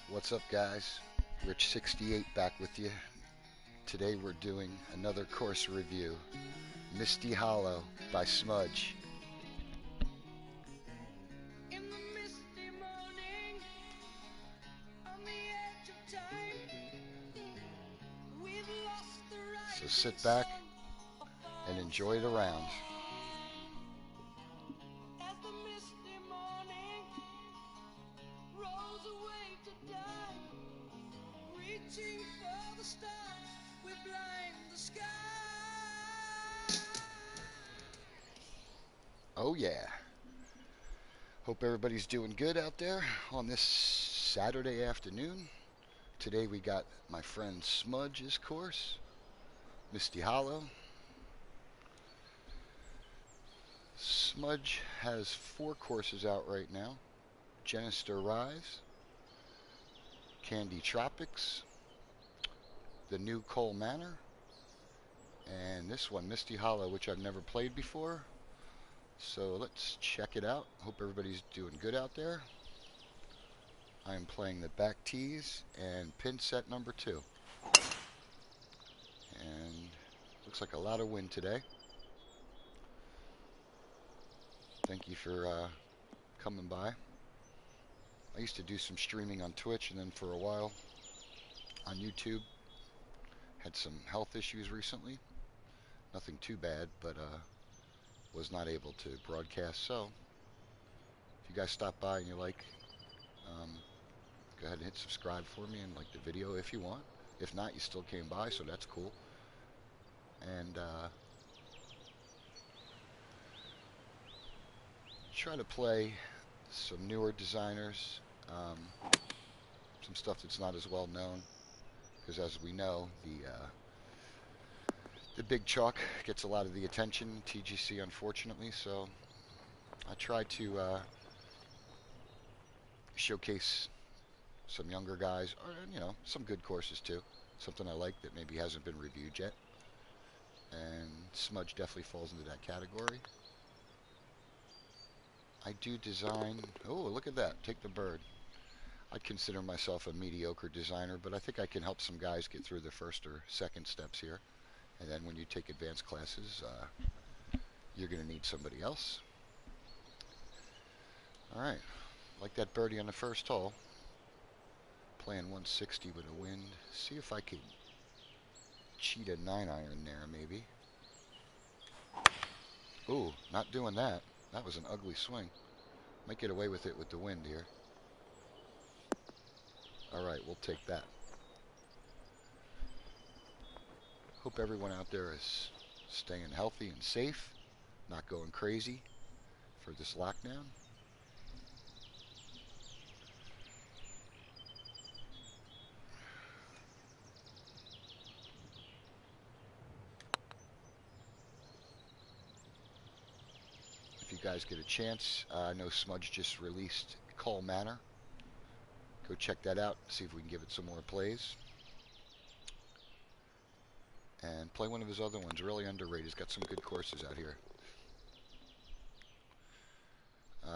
What's up, guys? Rich68 back with you. Today we're doing another course review, Misty Hollow by Smudge. So sit back and enjoy the rounds. Oh yeah. Hope everybody's doing good out there on this Saturday afternoon. Today we got my friend Smudge's course, Misty Hollow. Smudge has 4 courses out right now. Genister Rise, Candy Tropics, the new Coal Manor, and this one, Misty Hollow, which I've never played before. So let's check it out. Hope everybody's doing good out there. I'm playing the back tees and pin set number 2. And looks like a lot of wind today. Thank you for coming by. I used to do some streaming on Twitch and then for a while on YouTube. Had some health issues recently. Nothing too bad, but was not able to broadcast. So if you guys stop by and you like, go ahead and hit subscribe for me and like the video if you want. If not, you still came by, so that's cool. And try to play some newer designers, some stuff that's not as well known, because as we know, the big chalk gets a lot of the attention, TGC, unfortunately. So I try to showcase some younger guys, or some good courses too. Something I like that maybe hasn't been reviewed yet. And Smudge definitely falls into that category. I do design. Oh, look at that. Take the bird. I'd consider myself a mediocre designer, but I think I can help some guys get through the first or second steps here. And then when you take advanced classes, you're going to need somebody else. Alright, like that birdie on the first hole. Playing 160 with a wind. See if I can cheat a 9-iron there, maybe. Ooh, not doing that. That was an ugly swing. Might get away with it with the wind here. Alright, we'll take that. Hope everyone out there is staying healthy and safe, not going crazy for this lockdown. If you guys get a chance, I know Smudge just released Coal Manor. Go check that out, see if we can give it some more plays. And play one of his other ones, really underrated. He's got some good courses out here.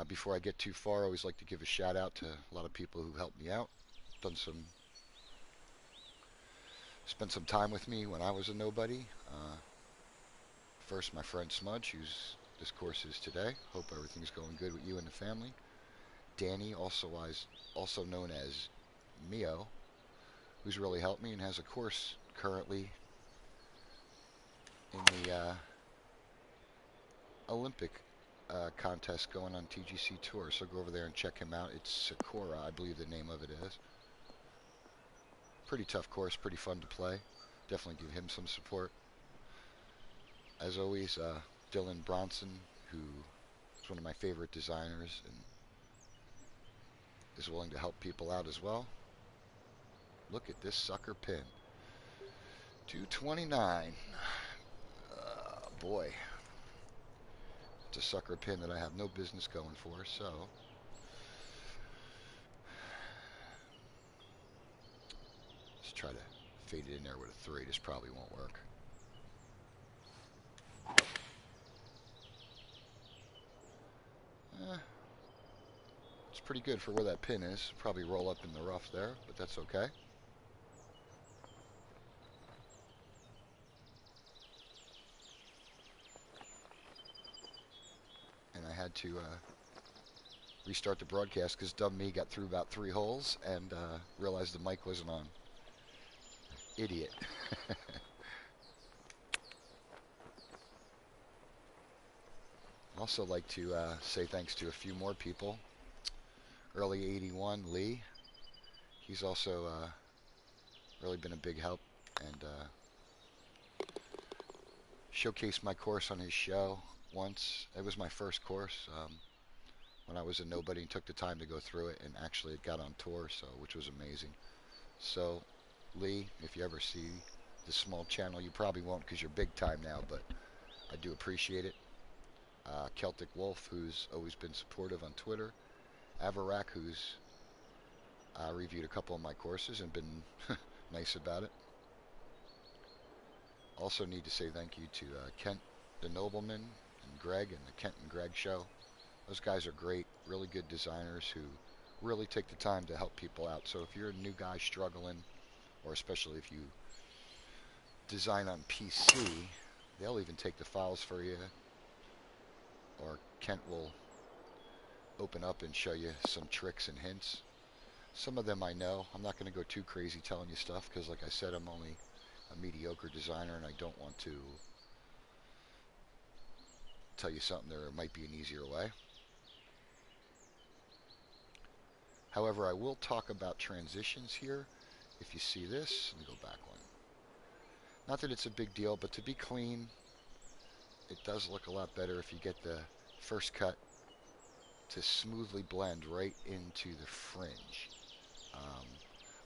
Before I get too far, I always like to give a shout out to a lot of people who helped me out. Spent some time with me when I was a nobody. First, my friend Smudge, who's this course is today. Hope everything's going good with you and the family. Danny, also known as Mio, who's really helped me and has a course currently in the Olympic contest going on TGC Tour. So go over there and check him out. It's Sakura, I believe the name of it is. Pretty tough course, pretty fun to play. Definitely give him some support. As always, Dylan Bronson, who is one of my favorite designers and is willing to help people out as well. Look at this sucker pin. 229. Boy. It's a sucker pin that I have no business going for, so let's try to fade it in there with a 3. This probably won't work. pretty good for where that pin is. Probably roll up in the rough there, but that's okay. And I had to restart the broadcast because dumb me got through about 3 holes and realized the mic wasn't on. Idiot. Also like to say thanks to a few more people. Early 81, Lee. He's also really been a big help and showcased my course on his show once. It was my first course when I was a nobody and took the time to go through it, and actually it got on tour, so which was amazing. So, Lee, if you ever see this small channel, you probably won't because you're big time now, but I do appreciate it. Celtic Wolf, who's always been supportive on Twitter. Avarak, who's reviewed a couple of my courses and been nice about it. Also need to say thank you to Kent the Nobleman and Greg and the Kent and Greg show. Those guys are great, really good designers who really take the time to help people out. So if you're a new guy struggling, or especially if you design on PC, they'll even take the files for you. Or Kent will open up and show you some tricks and hints. Some of them I know. I'm not going to go too crazy telling you stuff because, like I said, I'm only a mediocre designer and I don't want to tell you something there might be an easier way. However, I will talk about transitions here. If you see this, let me go back one. Not that it's a big deal, but to be clean, it does look a lot better if you get the first cut to smoothly blend right into the fringe.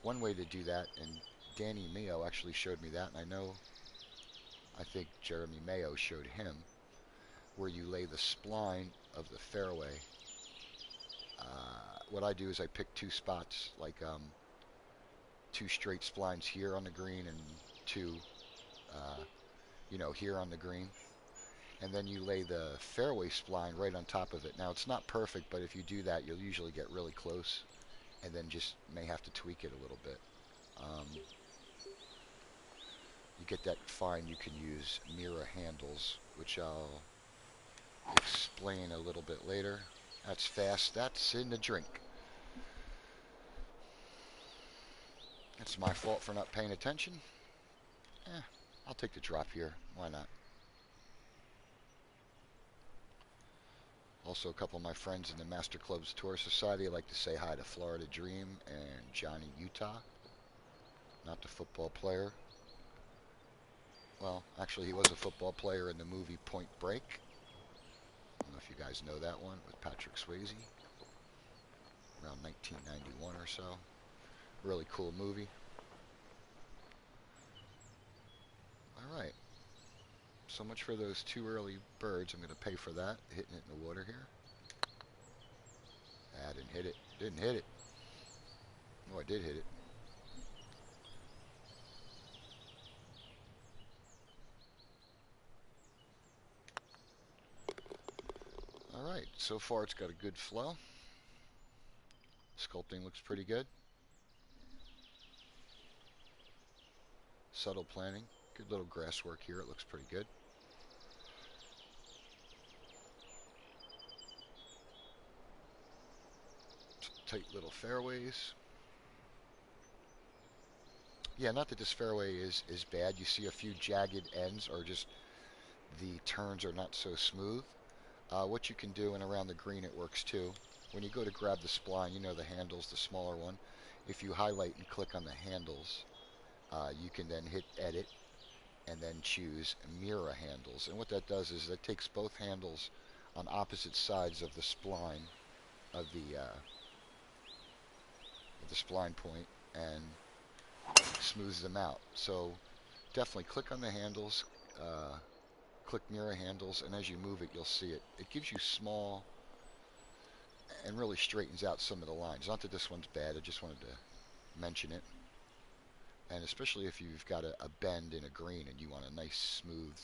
One way to do that, and Danny Mayo actually showed me that, and I think Jeremy Mayo showed him, where you lay the spline of the fairway. What I do is I pick 2 spots, like 2 straight splines here on the green and 2, here on the green. And then you lay the fairway spline right on top of it. Now, it's not perfect, but if you do that, you'll usually get really close and then just may have to tweak it a little bit. You get that fine, you can use mirror handles, which I'll explain a little bit later. That's fast. That's in the drink. It's my fault for not paying attention. I'll take the drop here. Why not? Also, a couple of my friends in the Master Clubs Tour Society like to say hi to Florida Dream and Johnny Utah. Not the football player. Well, actually, he was a football player in the movie Point Break. I don't know if you guys know that one with Patrick Swayze. Around 1991 or so. Really cool movie. Alright. So much for those 2 early birds. I'm going to pay for that. Hitting it in the water here. I didn't hit it. Didn't hit it. Oh, I did hit it. Alright, so far it's got a good flow. Sculpting looks pretty good. Subtle planning. Good little grass work here. It looks pretty good. Tight little fairways. Yeah, not that this fairway is bad. You see a few jagged ends, or just the turns are not so smooth. What you can do, and around the green it works too, when you go to grab the spline, you know the handles, the smaller one. If you highlight and click on the handles, you can then hit edit and then choose mirror handles. And what that does is that takes both handles on opposite sides of the spline of the spline point and smooths them out. So definitely click on the handles, click mirror handles, and as you move it, you'll see it. It gives you small and really straightens out some of the lines. Not that this one's bad, I just wanted to mention it. And especially if you've got a bend in a green and you want a nice smooth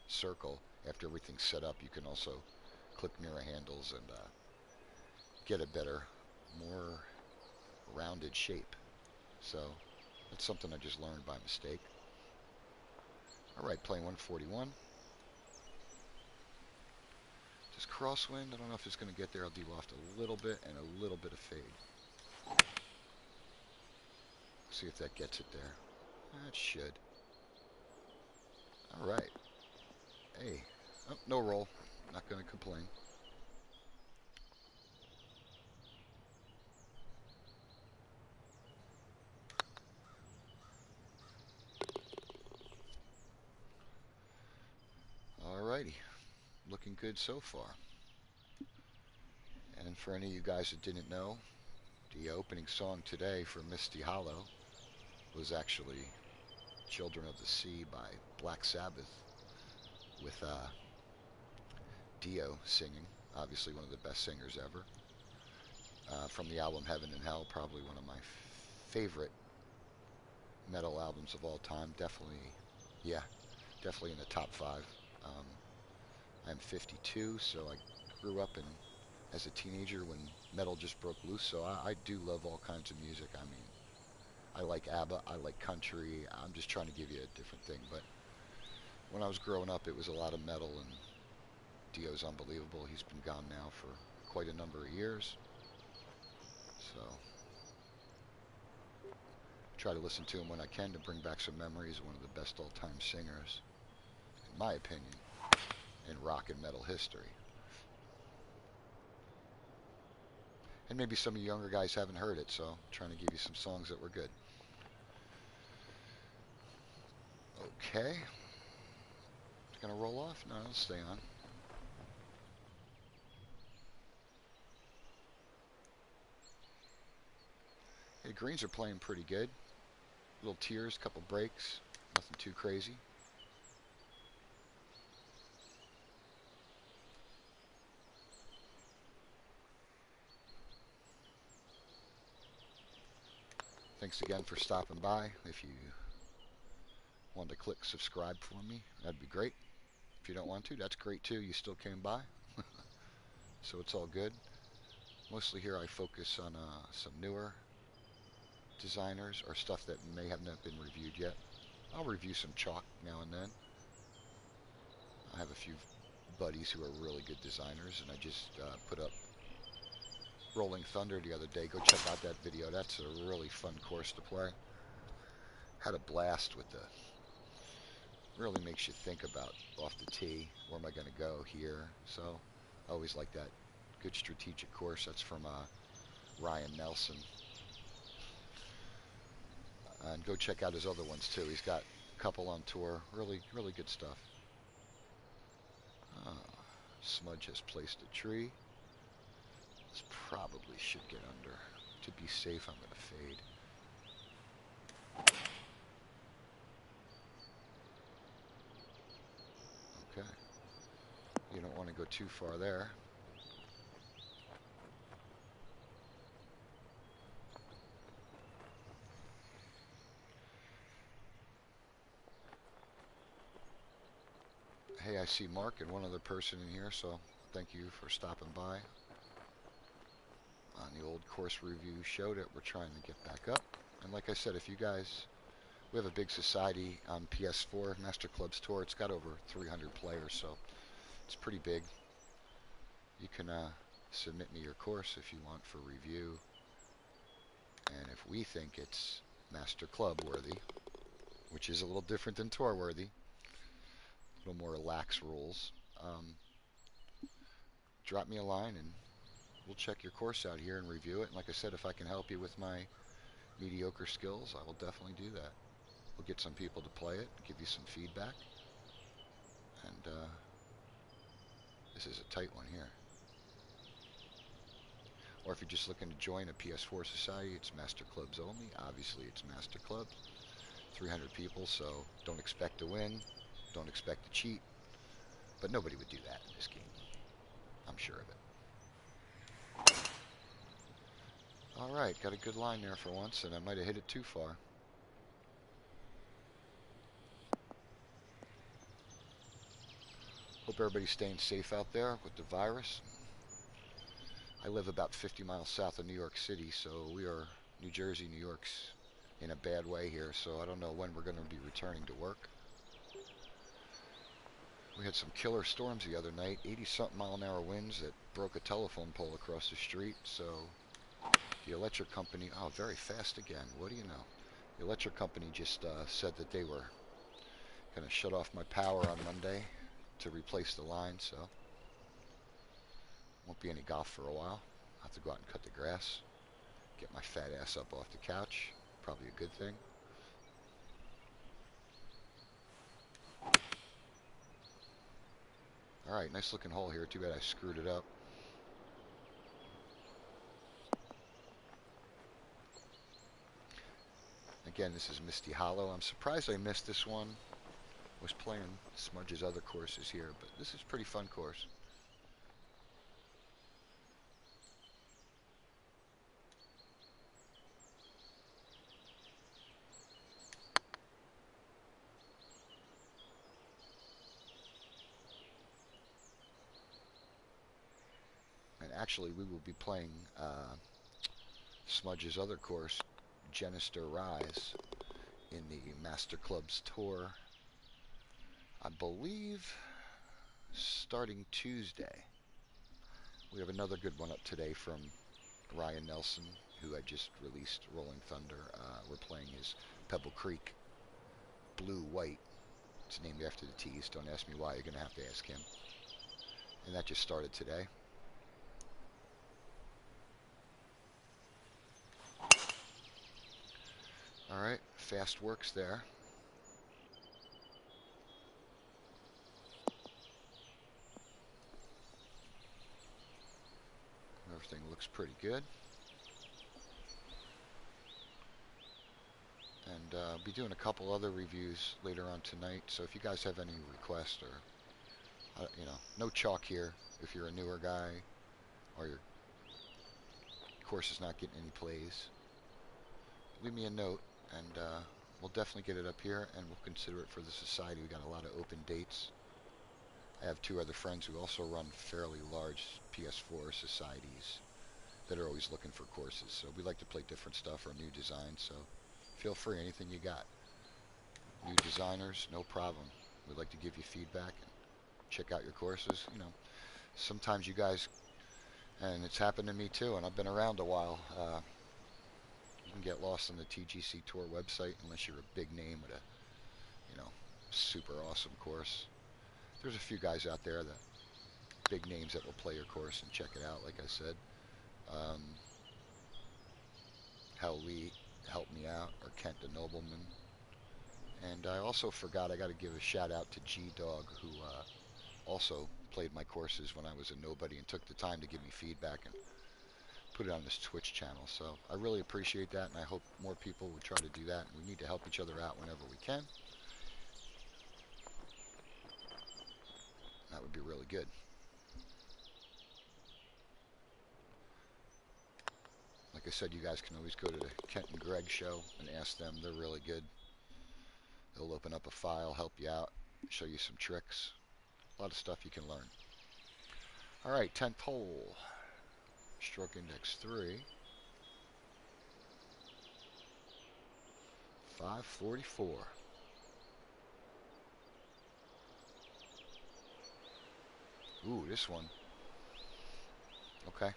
circle after everything's set up, you can also click mirror handles and get a better more rounded shape. So that's something I just learned by mistake. All right, playing 141. Just crosswind. I don't know if it's going to get there. I'll de-loft a little bit and a little bit of fade. See if that gets it there. That should. All right. Hey. Oh, no roll. Not going to complain. All righty. Looking good so far. And for any of you guys that didn't know, the opening song today for Misty Hollow was actually Children of the Sea by Black Sabbath with Dio singing, obviously one of the best singers ever. From the album Heaven and Hell, probably one of my favorite metal albums of all time. Definitely, yeah, definitely in the top 5. I'm 52, so I grew up as a teenager when metal just broke loose, so I do love all kinds of music. I mean, I like ABBA, I like country. I'm just trying to give you a different thing, but when I was growing up, it was a lot of metal, and Dio's unbelievable. He's been gone now for quite a number of years, so try to listen to him when I can to bring back some memories. One of the best all-time singers, in my opinion, in rock and metal history. And maybe some of you younger guys haven't heard it, so I'm trying to give you some songs that were good. Okay. It's going to roll off? No, it'll stay on. Hey, greens are playing pretty good. Little tears, couple breaks. Nothing too crazy. Thanks again for stopping by. If you want to click subscribe for me, that'd be great. If you don't want to, that's great too. You still came by. So it's all good. Mostly here I focus on some newer designers or stuff that may have not been reviewed yet. I'll review some chalk now and then. I have a few buddies who are really good designers, and I just put up Rolling Thunder the other day. Go check out that video. That's a really fun course to play. Had a blast with the... Really makes you think about off the tee, where am I going to go here? So I always like that. Good strategic course. That's from Ryan Nelson. And go check out his other ones too. He's got a couple on tour. Really, really good stuff. Smudge has placed a tree. This probably should get under. To be safe, I'm going to fade. Okay. You don't want to go too far there. Hey, I see Mark and one other person in here, so thank you for stopping by on the old course review show that we're trying to get back up. And like I said, if you guys, we have a big society on PS4, Master Clubs Tour. It's got over 300 players, so it's pretty big. You can submit me your course if you want for review. And if we think it's Master Club worthy, which is a little different than tour worthy, a little more lax rules, drop me a line and we'll check your course out here and review it. And like I said, if I can help you with my mediocre skills, I will definitely do that. We'll get some people to play it, give you some feedback. And this is a tight one here. Or if you're just looking to join a PS4 society, it's Master Clubs only. Obviously, it's Master Clubs. 300 people, so don't expect to win. Don't expect to cheat. But nobody would do that in this game. I'm sure of it. Alright, got a good line there for once, and I might have hit it too far. Hope everybody's staying safe out there with the virus. I live about 50 miles south of New York City, so we are New Jersey, New York's in a bad way here, so I don't know when we're going to be returning to work. We had some killer storms the other night, 80-something mile-an-hour winds that broke a telephone pole across the street, so the electric company, oh, very fast again, what do you know? The electric company just said that they were going to shut off my power on Monday to replace the line, so won't be any golf for a while. I'll have to go out and cut the grass, get my fat ass up off the couch, probably a good thing. Alright, nice looking hole here, too bad I screwed it up. Again, this is Misty Hollow. I'm surprised I missed this one. I was playing Smudge's other courses here, but this is a pretty fun course. And actually, we will be playing Smudge's other course, Genister Rise, in the Master Clubs Tour, I believe, starting Tuesday. We have another good one up today from Ryan Nelson, who I just released Rolling Thunder. We're playing his Pebble Creek Blue White. It's named after the tees. Don't ask me why. You're going to have to ask him. And that just started today. All right, fast works there. Everything looks pretty good. And I'll be doing a couple other reviews later on tonight. So if you guys have any requests or, you know, no chalk here if you're a newer guy or your course is not getting any plays. Leave me a note and we'll definitely get it up here and we'll consider it for the society. We got a lot of open dates. I have two other friends who also run fairly large PS4 societies that are always looking for courses. So we like to play different stuff or new designs. So feel free, anything you got. New designers, no problem. We'd like to give you feedback and check out your courses. You know, sometimes you guys, and it's happened to me too, and I've been around a while. You can get lost on the TGC Tour website unless you're a big name with a, you know, super awesome course. There's a few guys out there that big names that will play your course and check it out. Like I said, Hal Lee helped me out, or Kent the Nobleman. And I also forgot, I got to give a shout out to G-Dog, who also played my courses when I was a nobody and took the time to give me feedback and put it on this Twitch channel. So I really appreciate that, and I hope more people would try to do that. We need to help each other out whenever we can. That would be really good. Like I said, you guys can always go to the Kent and Greg show and ask them. They're really good. They'll open up a file, help you out, show you some tricks. A lot of stuff you can learn. All right, 10th hole. Stroke index 3. 544. Ooh, this one. Okay.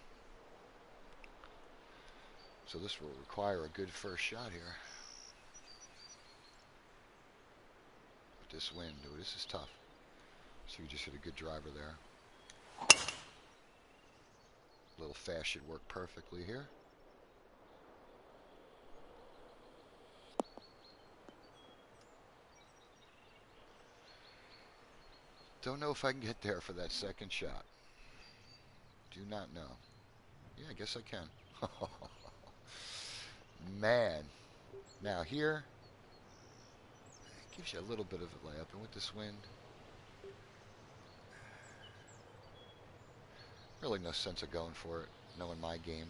So this will require a good first shot here. With this wind, ooh, this is tough. So you just hit a good driver there. A little fast should work perfectly here. Don't know if I can get there for that second shot. Do not know. Yeah, I guess I can. Man. Now here, it gives you a little bit of a layup. And with this wind, really no sense of going for it, knowing my game.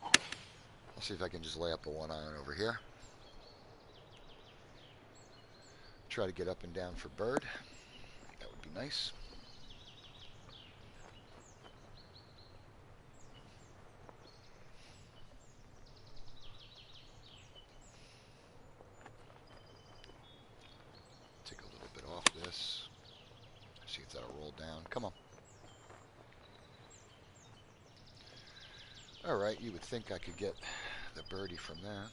I'll see if I can just lay up a 1-iron over here. Try to get up and down for bird. That would be nice. Come on. All right, you would think I could get the birdie from there.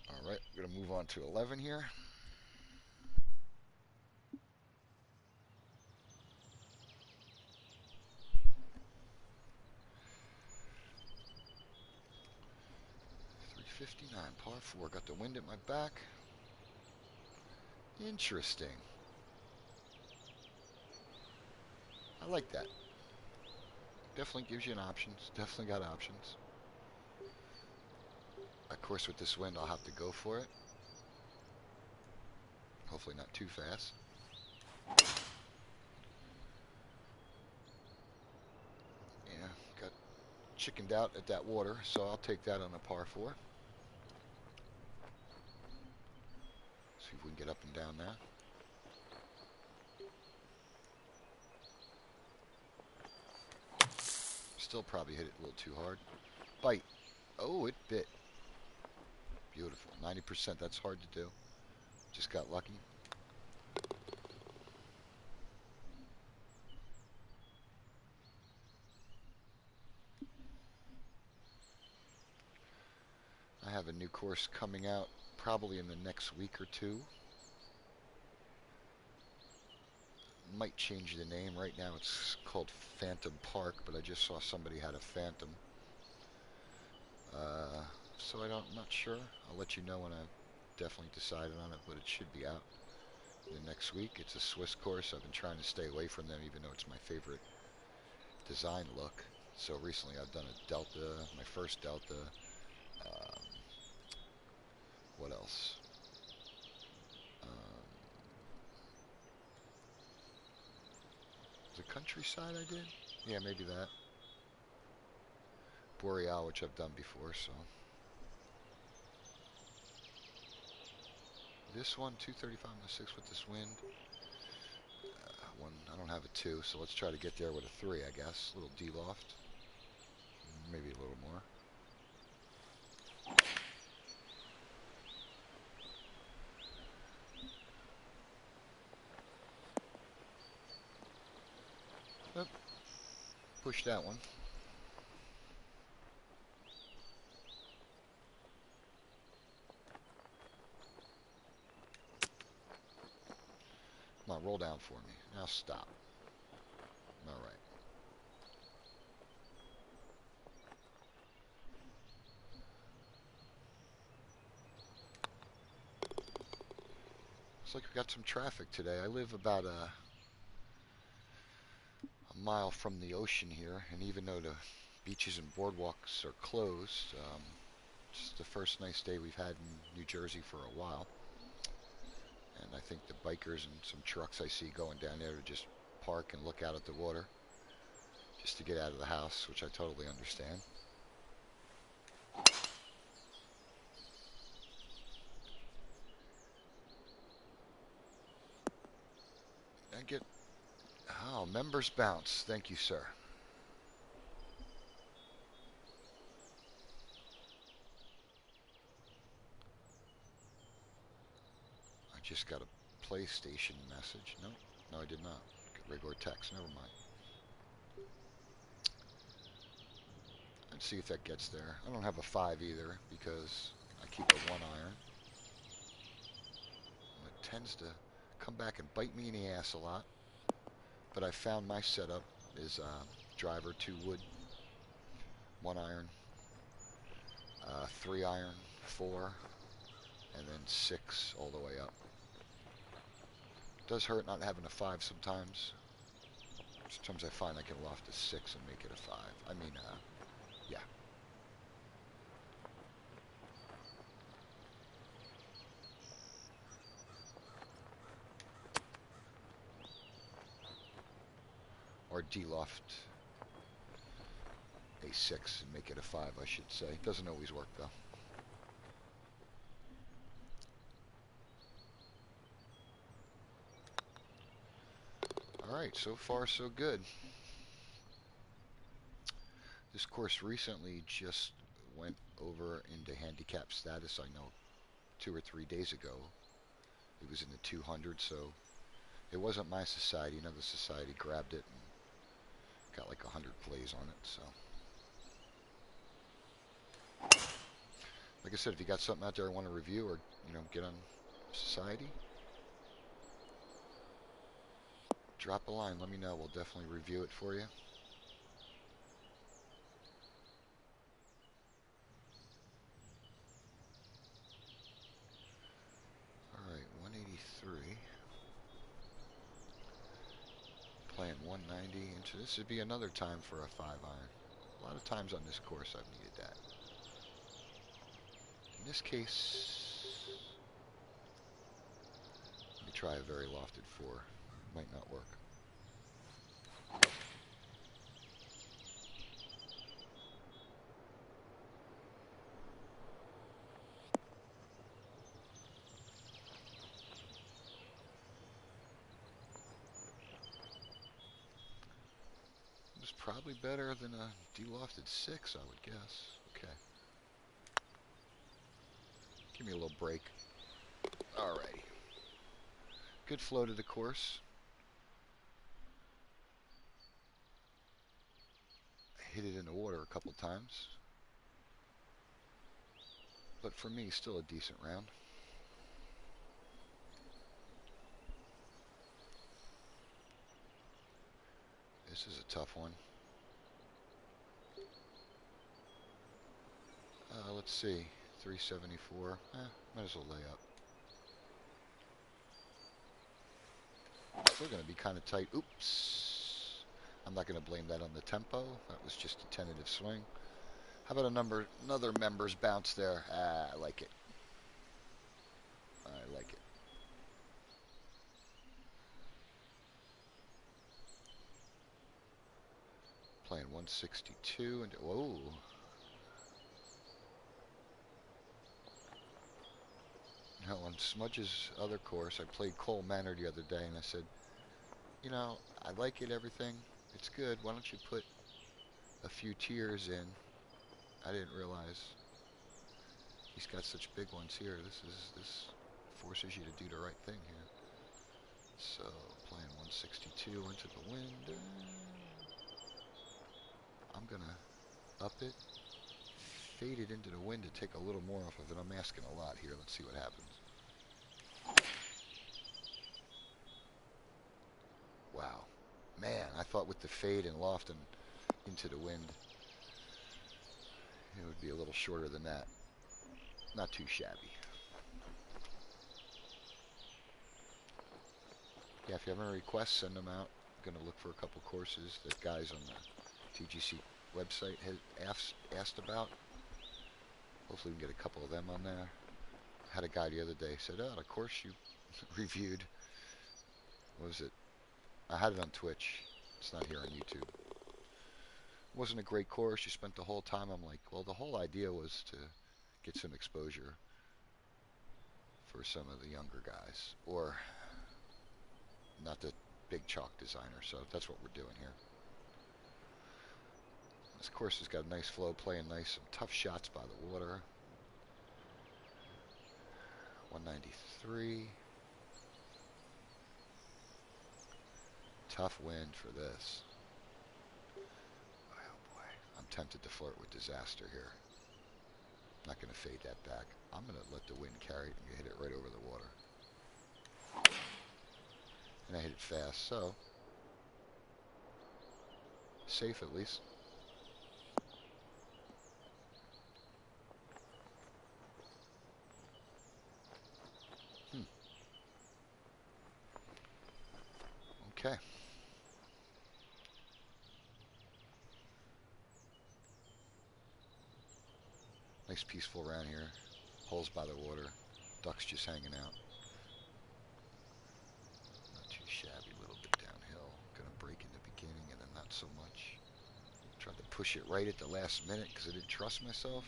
All right, we're going to move on to 11 here. .359, par 4. Got the wind at my back. Interesting. I like that. Definitely gives you an option. Definitely got options. Of course, with this wind, I'll have to go for it. Hopefully not too fast. Yeah, got chickened out at that water, so I'll take that on a par 4. See if we can get up and down now. Still probably hit it a little too hard. Bite. Oh, it bit. Beautiful. 90%. That's hard to do. Just got lucky. I have a new course coming out probably in the next week or two. Might change the name. Right now it's called Phantom Park, but I just saw somebody had a Phantom. So I'm not sure. I'll let you know when I've definitely decided on it, but it should be out in the next week. It's a Swiss course. I've been trying to stay away from them, even though it's my favorite design look. So recently I've done a Delta, my first Delta. What else? The Countryside I did? Yeah, maybe that. Boreal, which I've done before, so. This one, 235 on the 6 with this wind. One, I don't have a 2, so let's try to get there with a 3, I guess. A little D-loft. Maybe a little more. Oop. Push that one. Come on, roll down for me. Now stop. All right. Looks like we got some traffic today. I live about a mile from the ocean here, and even though the beaches and boardwalks are closed, it's the first nice day we've had in New Jersey for a while. And I think the bikers and some trucks I see going down there to just park and look out at the water just to get out of the house, which I totally understand. And get, oh, members bounce. Thank you, sir. I just got a PlayStation message. No, I did not. Regular text. Never mind. Let's see if that gets there. I don't have a 5 either because I keep a 1 iron. It tends to come back and bite me in the ass a lot. But I found my setup is driver 2 wood, 1 iron, 3 iron, 4, and then 6 all the way up. It does hurt not having a 5 sometimes. Sometimes I find I can loft a 6 and make it a 5. I mean, yeah. Or de-loft a 6 and make it a 5, I should say. Doesn't always work, though. Alright, so far so good. This course recently just went over into handicap status. I know 2 or 3 days ago it was in the 200, so it wasn't my society. Another society grabbed it and got like 100 plays on it. So, like I said, if you got something out there I want to review or get on society, drop a line. Let me know. We'll definitely review it for you. All right, 183. Playing 190 into this would be another time for a 5-iron. A lot of times on this course I've needed that. In this case, let me try a very lofted 4. Might not work. It's probably better than a de-lofted 6, I would guess. Okay. Give me a little break. Alrighty. Good flow to the course. I hit it in the water a couple times. But for me, still a decent round. This is a tough one. Let's see. 374. Might as well lay up. Still going to be kind of tight. Oops. I'm not going to blame that on the tempo. That was just a tentative swing. How about another member's bounce there? I like it. I like it. Playing 162 and whoa. Now on Smudge's other course, I played Cole Manor the other day, and I said, I like it, everything. It's good. Why don't you put a few tiers in? I didn't realize he's got such big ones here. This forces you to do the right thing here. So playing 162 into the wind. I'm gonna up it, fade it into the wind to take a little more off of it. I'm asking a lot here. Let's see what happens. Wow. Man, I thought with the fade and loft and into the wind, it would be a little shorter than that. Not too shabby. Yeah, if you have any requests, send them out. I'm going to look for a couple courses that guys on the TGC website has asked about. Hopefully we can get a couple of them on there. I had a guy the other day said, the course you reviewed, what was it? I had it on Twitch. It's not here on YouTube. It wasn't a great course. You spent the whole time. I'm like, well, the whole idea was to get some exposure for some of the younger guys, or not the big chalk designer. So that's what we're doing here. This course has got a nice flow, playing nice, some tough shots by the water. 193. Tough wind for this. Oh boy, I'm tempted to flirt with disaster here. I'm not going to fade that back. I'm going to let the wind carry it and hit it right over the water. And I hit it fast, so safe at least. Okay. Nice peaceful round here. Holes by the water. Ducks just hanging out. Not too shabby. A little bit downhill. Gonna break in the beginning and then not so much. Tried to push it right at the last minute because I didn't trust myself.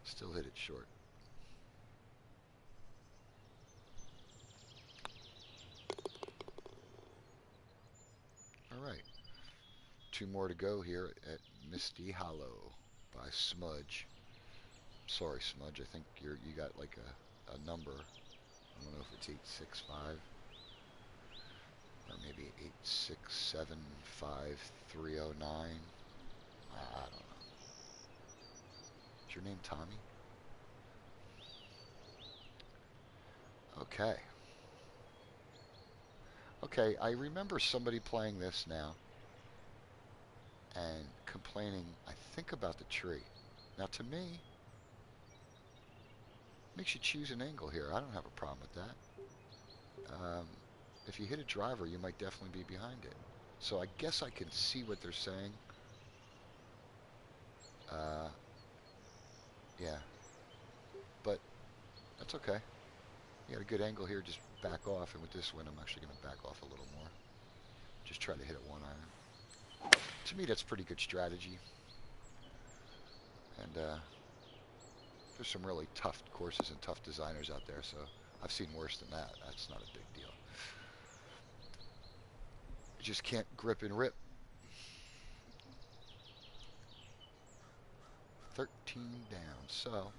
Still hit it short. Alright. 2 more to go here at Misty Hollow by Smudge. Sorry, Smudge. I think you got like a number. I don't know if it's 865 or maybe 8675309. I don't know. Is your name Tommy? Okay. Okay, I remember somebody playing this now and complaining, I think, about the tree. Now, to me, makes you choose an angle here. I don't have a problem with that. If you hit a driver, you might definitely be behind it. So I guess I can see what they're saying. Yeah. But that's okay. You got a good angle here, just back off. And with this one, I'm actually going to back off a little more. Just try to hit it one iron. To me, that's pretty good strategy. And there's some really tough courses and tough designers out there, so I've seen worse than that. That's not a big deal. You just can't grip and rip. 13 down, so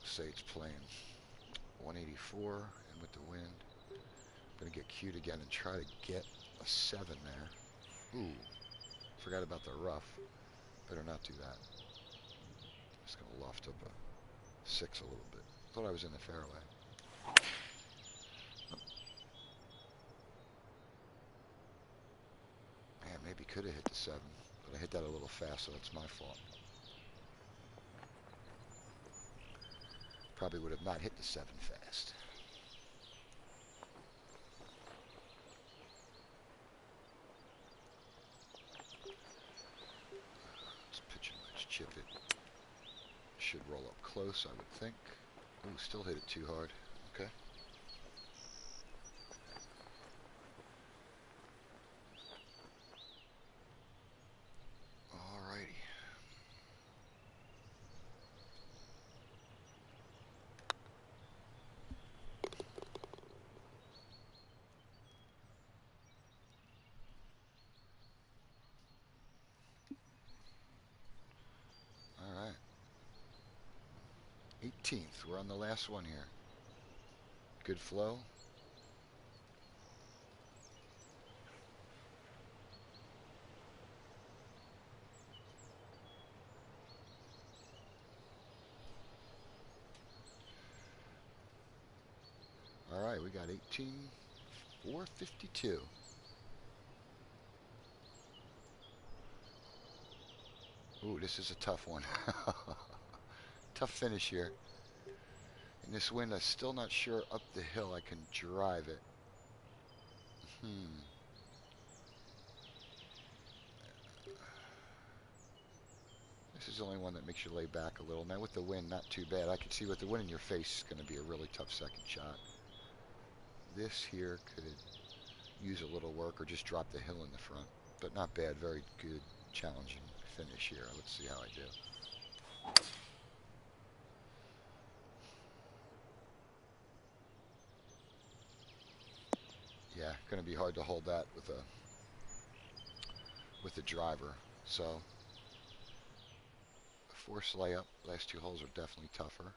say it's playing 184, and with the wind, I'm going to get cute again and try to get a 7 there. Ooh, forgot about the rough. Better not do that. Just going to loft up a 6 a little bit. Thought I was in the fairway. Man, maybe could have hit the 7, but I hit that a little fast, so that's my fault. Probably would have not hit the 7 fast. Let's pitch and let's chip it. Should roll up close, I would think. Ooh, still hit it too hard. Okay. Alrighty. Alright. 18th. We're on the last one here. Good flow. Alright, we got 18. 452. Ooh, this is a tough one. Tough finish here. In this wind, I'm still not sure up the hill I can drive it. This is the only one that makes you lay back a little. Now with the wind, not too bad. I can see with the wind in your face, it's going to be a really tough second shot. This here could use a little work or just drop the hill in the front. But not bad. Very good, challenging finish here. Let's see how I do. Yeah, going to be hard to hold that with the driver. So, a forced layup. Last 2 holes are definitely tougher.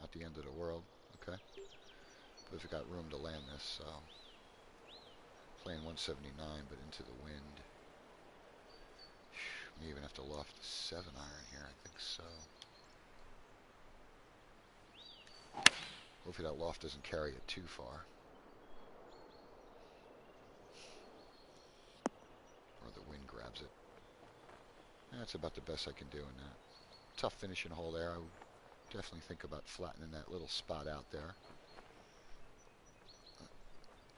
Not the end of the world. Okay. But we've got room to land this, so playing 179, but into the wind. May even have to loft the 7 iron here. I think so. Hopefully that loft doesn't carry it too far. Or the wind grabs it. That's about the best I can do in that. Tough finishing hole there. I would definitely think about flattening that little spot out there.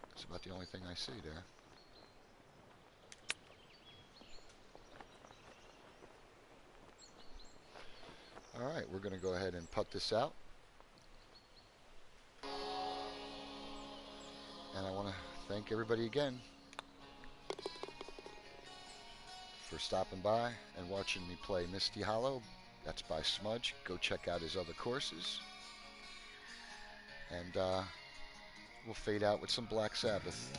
That's about the only thing I see there. Alright, we're going to go ahead and putt this out. And I want to thank everybody again for stopping by and watching me play Misty Hollow. That's by Smudge. Go check out his other courses. And we'll fade out with some Black Sabbath.